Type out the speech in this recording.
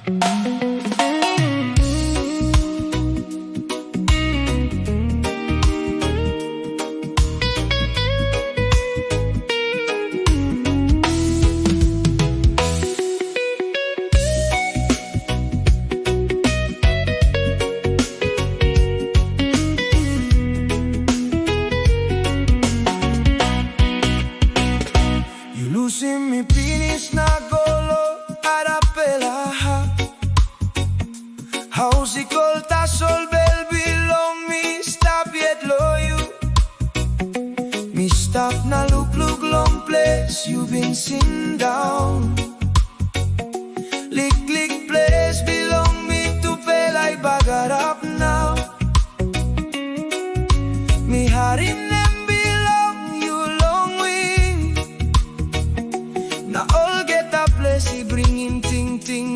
Ilusin mi pinis na golo arapela Hausikol tasol bel bilong mi stop yet loyu Mi stop na luklug long place you been sitting down Lik place belong me to pelay bagarap now Mi harin nem belong you long wing Na all get a place I bring in ting ting